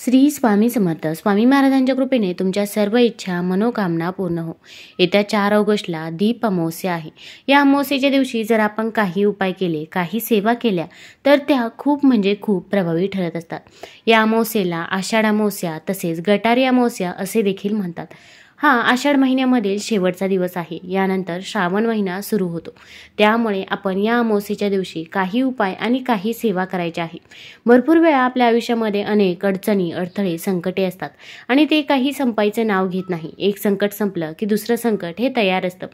श्री स्वामी समर्थ. स्वामी महाराजांच्या कृपेने तुमच्या सर्व इच्छा मनोकामना पूर्ण हो. येत्या 4 ऑगस्टला दीप अमावस्या आहे. या अमावस्येच्या दिवशी जर आपण काही उपाय केले, काही सेवा केल्या तर त्या खूप खूप प्रभावी ठरत असतात. या अमावस्येला आषाढ अमावस्या तसेच गटारी अमावस्या असे देखील म्हणतात. हा आषाढ महिन्यामधील शेवटचा दिवस आहे. यानंतर श्रावण महिना सुरू होतो. त्यामुळे आपण या अमावस्येच्या दिवशी काही उपाय आणि काही सेवा करायच्या आहे. भरपूर वेळा आपल्या आयुष्यामध्ये अनेक अडचणी, अडथळे, संकटे असतात आणि ते काही संपायचे नाव घेत नाही. एक संकट संपलं की दुसरं संकट हे तयार असतं.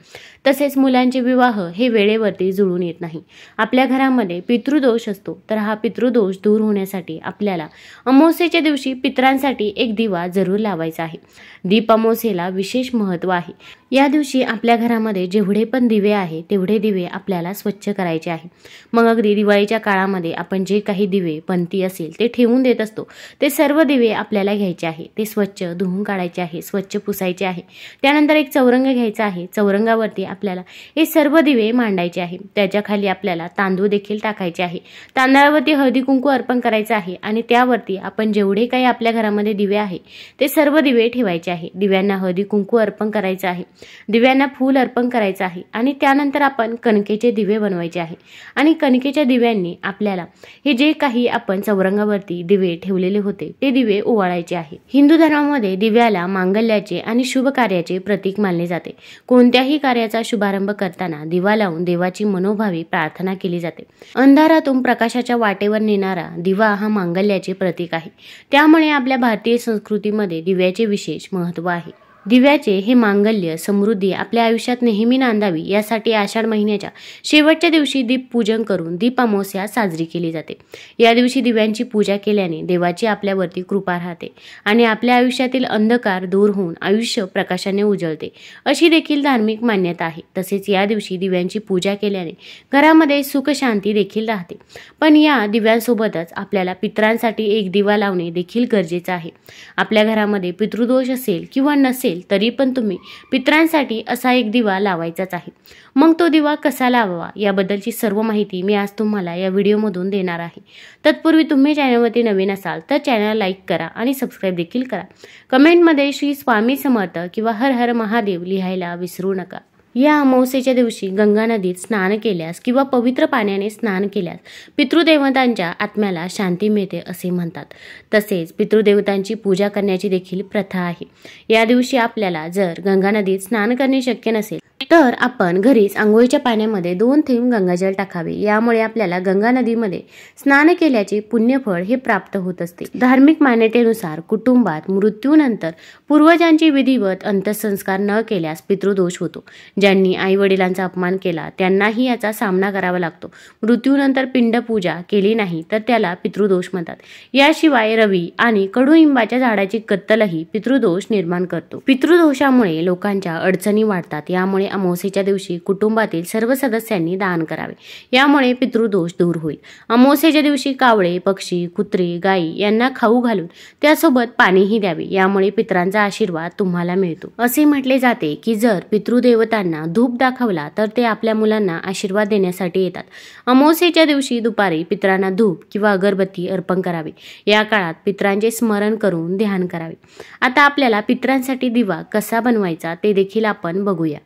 तसेच मुलांचे विवाह हे वेळेवरती जुळून येत नाही. आपल्या घरामध्ये पितृदोष असतो. तर हा पितृदोष दूर होण्यासाठी आपल्याला अमावस्येच्या दिवशी पितरांसाठी एक दिवा जरूर लावायचा आहे. दीप अमावस्येला विशेष महत्त्व आहे. या दिवशी आपल्या घरामध्ये जेवढे पण दिवे आहे तेवढे दिवे आपल्याला स्वच्छ करायचे आहे. मग अगदी दिवाळीच्या काळामध्ये आपण जे काही दिवे पंथी असेल ते ठेवून देत असतो ते सर्व दिवे आपल्याला घ्यायचे आहे. ते स्वच्छ धुवून काढायचे आहे, स्वच्छ पुसायचे आहे. त्यानंतर एक चौरंग घ्यायचा आहे. चौरंगावरती आपल्याला हे सर्व दिवे मांडायचे आहे. त्याच्या खाली आपल्याला तांदूळ देखील टाकायचे आहे. तांदळावरती हळदी कुंकू अर्पण करायचं आहे आणि त्यावरती आपण जेवढे काही आपल्या घरामध्ये दिवे आहे ते सर्व दिवे ठेवायचे आहे. दिव्यांना हळदी कुंकू अर्पण करायचं आहे, दिव्यांना फूल अर्पण करायचं आहे आणि त्यानंतर आपण कणकेचे दिवे बनवायचे आहे आणि कणकेच्या दिव्यांनी आपल्याला हे जे काही आपण चौरंगावरती दिवे ठेवलेले होते ते दिवे ओवाळायचे आहे. हिंदू धर्मामध्ये दिव्याला मांगल्याचे आणि शुभ कार्याचे प्रतीक मानले जाते. कोणत्याही कार्याचा शुभारंभ करताना दिवा लावून देवाची मनोभावी प्रार्थना केली जाते. अंधारातून प्रकाशाच्या वाटेवर नेणारा दिवा हा मांगल्याचे प्रतीक आहे. त्यामुळे आपल्या भारतीय संस्कृतीमध्ये दिव्याचे विशेष महत्त्व आहे. दिव्याचे हे मांगल्य, समृद्धी आपल्या आयुष्यात नेहमी नांदावी यासाठी आषाढ महिन्याच्या शेवटच्या दिवशी दीप पूजन करून दीप अमावस्या साजरी केली जाते. या दिवशी दिव्यांची पूजा केल्याने देवाची आपल्यावरती कृपा राहते आणि आपल्या आयुष्यातील अंधकार दूर होऊन आयुष्य प्रकाशाने उजळते अशी देखील धार्मिक मान्यता आहे. तसेच या दिवशी दिव्यांची पूजा केल्याने घरामध्ये सुख शांती देखील राहते. पण या दिव्यांसोबतच आपल्याला पितरांसाठी एक दिवा लावणे देखील गरजेचं आहे. आपल्या घरामध्ये पितृदोष असेल किंवा नसेल तरी पण तुम्ही पितरांसाठी असा एक दिवा लावायचाच आहे. मग तो दिवा कसा लावावा याबद्दलची सर्व माहिती मी आज तुम्हाला या व्हिडिओमधून देणार आहे. तत्पूर्वी तुम्ही चॅनलवरती नवीन असाल तर चॅनल लाईक करा आणि सबस्क्राईब देखील करा. कमेंटमध्ये श्री स्वामी समर्थ किंवा हर हर महादेव लिहायला विसरू नका. या अमावस्येच्या दिवशी गंगा नदीत स्नान केल्यास किंवा पवित्र पाण्याने स्नान केल्यास पितृदेवतांच्या आत्म्याला शांती मिळते असे म्हणतात. तसेच पितृदेवतांची पूजा करण्याची देखील प्रथा आहे. या दिवशी आपल्याला जर गंगा नदीत स्नान करणे शक्य नसेल तर आपण घरीच आंघोळीच्या पाण्यामध्ये 2 थेंब गंगाजल टाकावे. यामुळे आपल्याला गंगा नदीमध्ये स्नान केल्याचे पुण्यफळ हे प्राप्त होत असते. धार्मिक मान्यतेनुसार कुटुंबात मृत्यूनंतर पूर्वजांची विधिवत अंत्यसंस्कार न केल्यास पितृदोष होतो. ज्यांनी आई वडिलांचा अपमान केला त्यांनाही याचा सामना करावा लागतो. मृत्यूनंतर पिंडपूजा केली नाही तर त्याला पितृदोष म्हणतात. याशिवाय रवी आणि कडुलिंबाच्या झाडाची कत्तलही पितृदोष निर्माण करतो. पितृदोषामुळे लोकांच्या अडचणी वाढतात. यामुळे अमावस्येच्या दिवशी कुटुंबातील सर्व सदस्यांनी दान करावे. यामुळे पितृदोष दूर होईल. अमावस्येच्या दिवशी कावळे, पक्षी, कुत्री, गायी यांना खाऊ घालून त्यासोबत पाणीही द्यावे. यामुळे पितरांचा आशीर्वाद तुम्हाला मिळतो. असे म्हटले जाते की जर पितृदेवतांना धूप दाखवला तर ते आपल्या मुलांना आशीर्वाद देण्यासाठी येतात. अमावस्येच्या दिवशी दुपारी पितरांना धूप किंवा अगरबत्ती अर्पण करावी. या काळात पितरांचे स्मरण करून ध्यान करावे. आता आपल्याला पितरांसाठी दिवा कसा बनवायचा ते देखील आपण बघूया.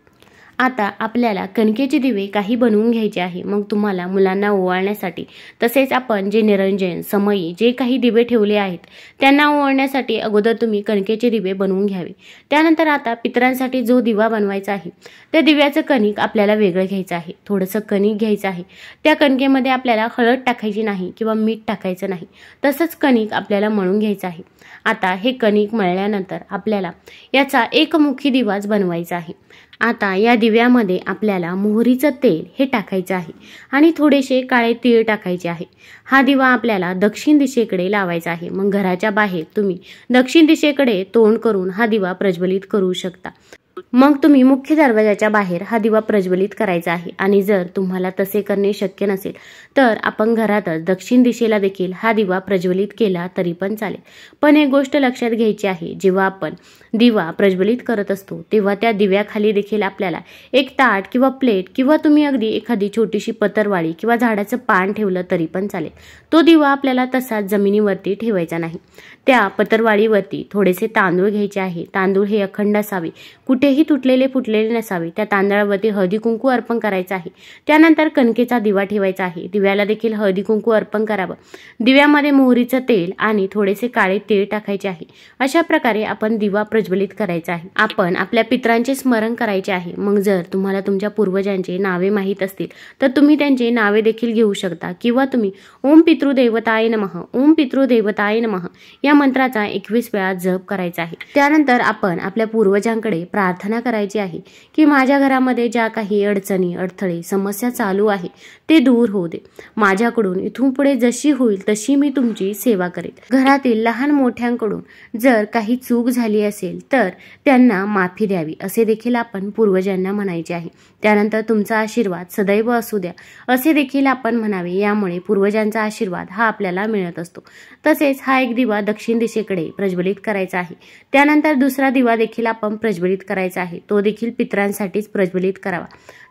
आता आपल्याला कणकेचे दिवे काही बनवून घ्यायचे आहे. मग तुम्हाला मुलांना ओवाळण्यासाठी तसेच आपण जे निरंजन, समई जे काही दिवे ठेवले आहेत त्यांना ओवाळण्यासाठी अगोदर तुम्ही कणकेचे दिवे बनवून घ्यावे. त्यानंतर आता पितरांसाठी जो दिवा बनवायचा आहे त्या दिव्याचं कणिक आपल्याला वेगळं घ्यायचं आहे. थोडंसं कणिक घ्यायचं आहे. त्या कणकेमध्ये आपल्याला हळद टाकायची नाही किंवा मीठ टाकायचं नाही. तसंच कणिक आपल्याला मळून घ्यायचं आहे. आता हे कणिक मळल्यानंतर आपल्याला याचा एकमुखी दिवाच बनवायचा आहे. आता या दिव्यामध्ये आपल्याला मोहरीचं तेल हे टाकायचं आहे आणि थोडेसे काळे तीळ टाकायचे आहे. हा दिवा आपल्याला दक्षिण दिशेकडे लावायचा आहे. मग घराच्या बाहेर तुम्ही दक्षिण दिशेकडे तोंड करून हा दिवा प्रज्वलित करू शकता. मग तुम्ही मुख्य दरवाजाच्या बाहेर हा दिवा प्रज्वलित करायचा आहे आणि जर तुम्हाला तसे करणे शक्य नसेल तर आपण घरातच दक्षिण दिशेला देखील हा दिवा प्रज्वलित केला तरी पण चालेल। पण एक गोष्ट लक्षात घ्यायची आहे, जेव्हा आपण दिवा प्रज्वलित करत असतो तेव्हा त्या दिव्याखाली देखील आपल्याला एक ताट किंवा प्लेट किंवा तुम्ही अगदी एखादी छोटीशी पतरवाळी किंवा झाडाचं पान ठेवलं तरी पण चालेल। तो दिवा आपल्याला तसाच जमिनीवरती ठेवायचा नाही। त्या पतरवाळीवरती थोडेसे तांदूळ घ्यायचे आहे। तांदूळ हे अखंड असावे, कुठेही तुटलेले फुटलेले नसावे। त्या तांदळावरती हळदी कुंकू अर्पण करायचं आहे। त्यानंतर कणकेचा दिवा ठेवायचा आहे। दिव्याला देखील हळदी कुंकू अर्पण करावं। दिव्यामध्ये मोहरीचं तेल आणि थोडेसे काळे तीळ टाकायचे आहे। अशा प्रकारे आपण दिवा प्रज्वलित करायचा आहे। आपण आपल्या पितरांचे स्मरण करायचे आहे। मग जर तुम्हाला तुमच्या पूर्वजांचे नावे माहीत असतील तर तुम्ही त्यांची नावे देखील घेऊ शकता किंवा तुम्ही ओम पितृदेवताय नमः, ओम पितृदेवताय नमः या मंत्राचा 21 वेळा जप करायचा आहे। त्यानंतर आपण आपल्या पूर्वजांकडे प्रार्थना करायची आहे की माझ्या घरामध्ये ज्या काही अडचणी, अडथळे, समस्या चालू आहे ते दूर होऊ दे। माझ्याकडून इथून पुढे जशी होईल तशी मी तुमची सेवा करेल। घरातील लहान मोठ्यांकडून जर काही चूक झाली असेल तर त्यांना माफी द्यावी असे देखील आपण पूर्वजांना म्हणायचे आहे। त्यानंतर तुमचा आशीर्वाद सदैव असू द्या असे देखील आपण म्हणावे। यामुळे पूर्वजांचा आशीर्वाद हा आपल्याला मिळत असतो। तसेच हा एक दिवा दक्षिण दिशेकडे प्रज्वलित करायचा आहे। त्यानंतर दुसरा दिवा देखील आपण प्रज्वलित करायचा आहे। तो देखील पितरांसाठीच प्रज्वलित करावा।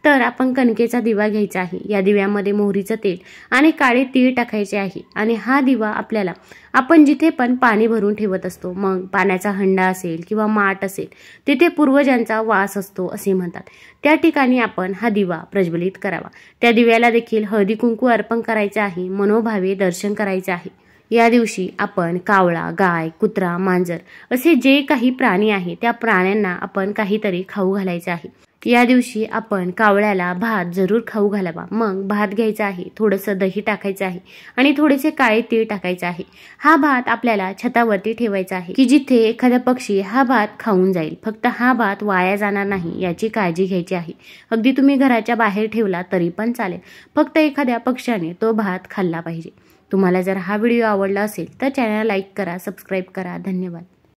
तर आपण कणकेचा दिवा घ्यायचा आहे। या दिव्यामध्ये मोहरीचं तेल आणि काळे तीळ टाकायचे आहे आणि हा दिवा आपल्याला आपण जिथे पण पाणी भरून ठेवत असतो, मग पाण्याचा हंडा असेल किंवा माठ असेल तिथे पूर्वजांचा वास असतो असे म्हणतात, त्या ठिकाणी आपण हा दिवा प्रज्वलित करावा। त्या दिव्याला देखील हळदी कुंकू अर्पण करायचे आहे, मनोभावे दर्शन करायचे आहे। या दिवशी आपण कावळा, गाय, कुत्रा, मांजर असे जे काही प्राणी आहे त्या प्राण्यांना आपण काहीतरी खाऊ घालायचे आहे। या दिवशी आपण कावळ्याला भात जरूर खाऊ घालावा। मग भात घ्यायचा आहे, थोडंसं दही टाकायचं आहे आणि थोडेसे काळे तीळ टाकायचे आहे। हा भात आपल्याला छतावरती ठेवायचा आहे की जिथे एखादा पक्षी हा भात खाऊन जाईल। फक्त हा भात वाया जाणार नाही याची काळजी घ्यायची आहे। अगदी तुम्ही घराच्या बाहेर ठेवला तरी पण चालेल, फक्त एखाद्या पक्ष्याने तो भात खाल्ला पाहिजे। तुम्हाला जर हा व्हिडिओ आवडला असेल तर चॅनलला लाईक करा, सबस्क्राईब करा। धन्यवाद।